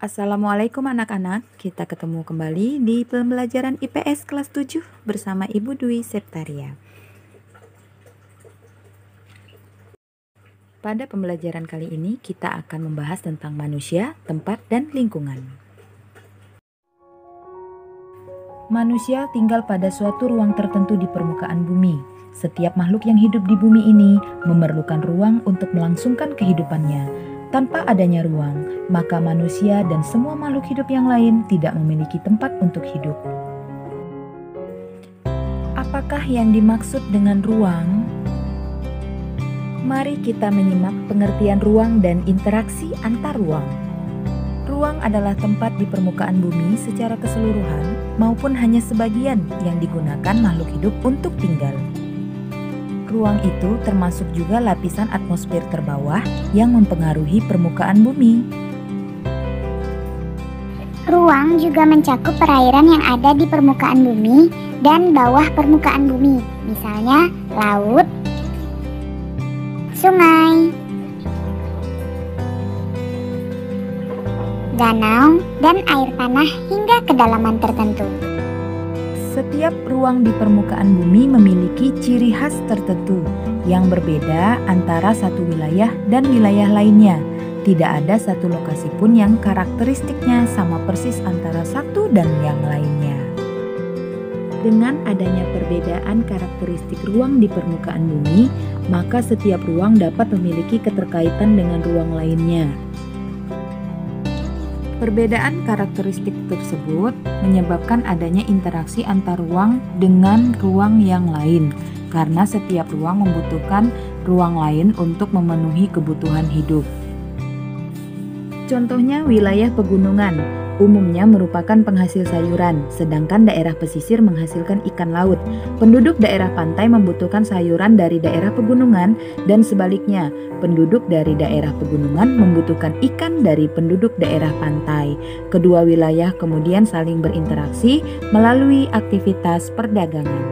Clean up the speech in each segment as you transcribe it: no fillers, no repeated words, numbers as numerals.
Assalamualaikum anak-anak, kita ketemu kembali di pembelajaran IPS kelas 7 bersama Ibu Dwi Septaria. Pada pembelajaran kali ini kita akan membahas tentang manusia, tempat, dan lingkungan. Manusia tinggal pada suatu ruang tertentu di permukaan bumi. Setiap makhluk yang hidup di bumi ini memerlukan ruang untuk melangsungkan kehidupannya. Tanpa adanya ruang, maka manusia dan semua makhluk hidup yang lain tidak memiliki tempat untuk hidup. Apakah yang dimaksud dengan ruang? Mari kita menyimak pengertian ruang dan interaksi antar ruang. Ruang adalah tempat di permukaan bumi secara keseluruhan maupun hanya sebagian yang digunakan makhluk hidup untuk tinggal. Ruang itu termasuk juga lapisan atmosfer terbawah yang mempengaruhi permukaan bumi. Ruang juga mencakup perairan yang ada di permukaan bumi dan bawah permukaan bumi, misalnya laut, sungai, danau, dan air tanah hingga kedalaman tertentu. Setiap ruang di permukaan bumi memiliki ciri khas tertentu yang berbeda antara satu wilayah dan wilayah lainnya. Tidak ada satu lokasi pun yang karakteristiknya sama persis antara satu dan yang lainnya. Dengan adanya perbedaan karakteristik ruang di permukaan bumi, maka setiap ruang dapat memiliki keterkaitan dengan ruang lainnya. Perbedaan karakteristik tersebut menyebabkan adanya interaksi antar ruang dengan ruang yang lain, karena setiap ruang membutuhkan ruang lain untuk memenuhi kebutuhan hidup. Contohnya wilayah pegunungan umumnya merupakan penghasil sayuran, sedangkan daerah pesisir menghasilkan ikan laut. Penduduk daerah pantai membutuhkan sayuran dari daerah pegunungan dan sebaliknya, penduduk dari daerah pegunungan membutuhkan ikan dari penduduk daerah pantai. Kedua wilayah kemudian saling berinteraksi melalui aktivitas perdagangan.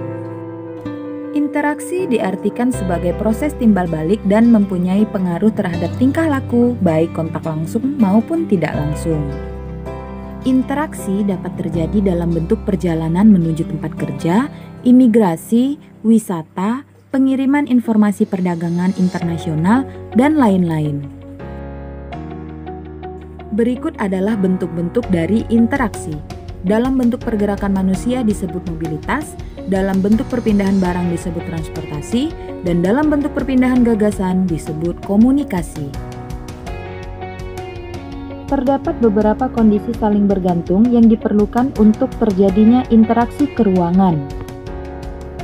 Interaksi diartikan sebagai proses timbal balik dan mempunyai pengaruh terhadap tingkah laku, baik kontak langsung maupun tidak langsung. Interaksi dapat terjadi dalam bentuk perjalanan menuju tempat kerja, imigrasi, wisata, pengiriman informasi perdagangan internasional, dan lain-lain. Berikut adalah bentuk-bentuk dari interaksi. Dalam bentuk pergerakan manusia disebut mobilitas, dalam bentuk perpindahan barang disebut transportasi, dan dalam bentuk perpindahan gagasan disebut komunikasi. Terdapat beberapa kondisi saling bergantung yang diperlukan untuk terjadinya interaksi keruangan,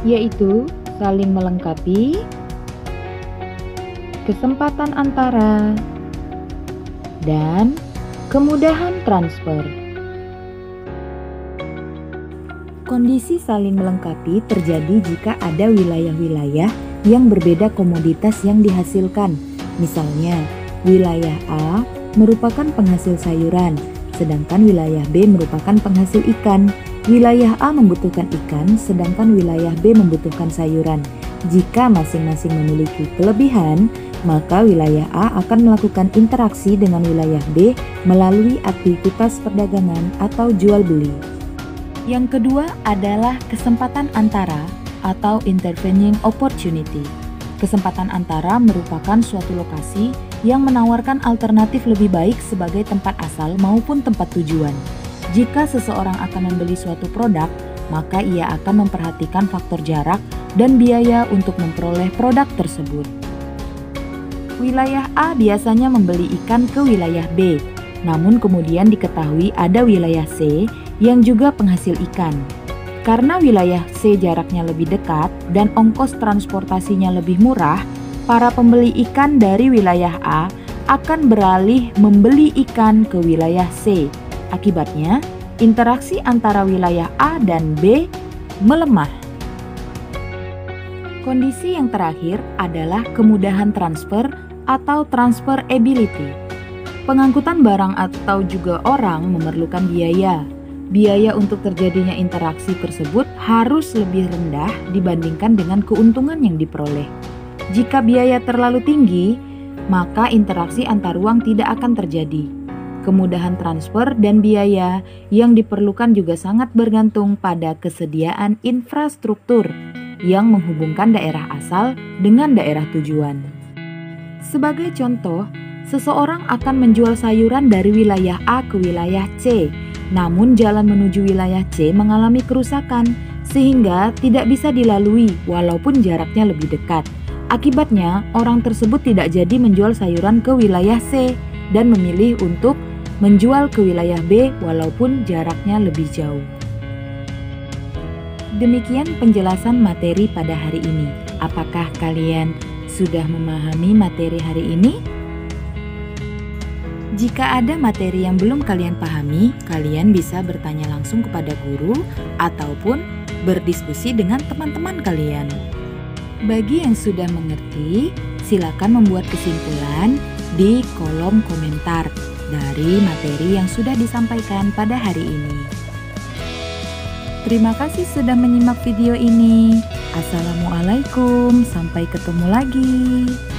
yaitu saling melengkapi, kesempatan antara, dan kemudahan transfer. Kondisi saling melengkapi terjadi jika ada wilayah-wilayah yang berbeda komoditas yang dihasilkan. Misalnya, wilayah A merupakan penghasil sayuran, sedangkan wilayah B merupakan penghasil ikan. Wilayah A membutuhkan ikan, sedangkan wilayah B membutuhkan sayuran. Jika masing-masing memiliki kelebihan, maka wilayah A akan melakukan interaksi dengan wilayah B melalui aktivitas perdagangan atau jual beli. Yang kedua adalah kesempatan antara atau intervening opportunity. Kesempatan antara merupakan suatu lokasi yang menawarkan alternatif lebih baik sebagai tempat asal maupun tempat tujuan. Jika seseorang akan membeli suatu produk, maka ia akan memperhatikan faktor jarak dan biaya untuk memperoleh produk tersebut. Wilayah A biasanya membeli ikan ke wilayah B, namun kemudian diketahui ada wilayah C yang juga penghasil ikan. Karena wilayah C jaraknya lebih dekat dan ongkos transportasinya lebih murah, para pembeli ikan dari wilayah A akan beralih membeli ikan ke wilayah C. Akibatnya, interaksi antara wilayah A dan B melemah. Kondisi yang terakhir adalah kemudahan transfer atau transfer ability. Pengangkutan barang atau juga orang memerlukan biaya. Biaya untuk terjadinya interaksi tersebut harus lebih rendah dibandingkan dengan keuntungan yang diperoleh. Jika biaya terlalu tinggi, maka interaksi antar ruang tidak akan terjadi. Kemudahan transfer dan biaya yang diperlukan juga sangat bergantung pada kesediaan infrastruktur yang menghubungkan daerah asal dengan daerah tujuan. Sebagai contoh, seseorang akan menjual sayuran dari wilayah A ke wilayah C, namun jalan menuju wilayah C mengalami kerusakan sehingga tidak bisa dilalui walaupun jaraknya lebih dekat. Akibatnya, orang tersebut tidak jadi menjual sayuran ke wilayah C dan memilih untuk menjual ke wilayah B walaupun jaraknya lebih jauh. Demikian penjelasan materi pada hari ini. Apakah kalian sudah memahami materi hari ini? Jika ada materi yang belum kalian pahami, kalian bisa bertanya langsung kepada guru ataupun berdiskusi dengan teman-teman kalian. Bagi yang sudah mengerti, silakan membuat kesimpulan di kolom komentar dari materi yang sudah disampaikan pada hari ini. Terima kasih sudah menyimak video ini. Assalamualaikum, sampai ketemu lagi.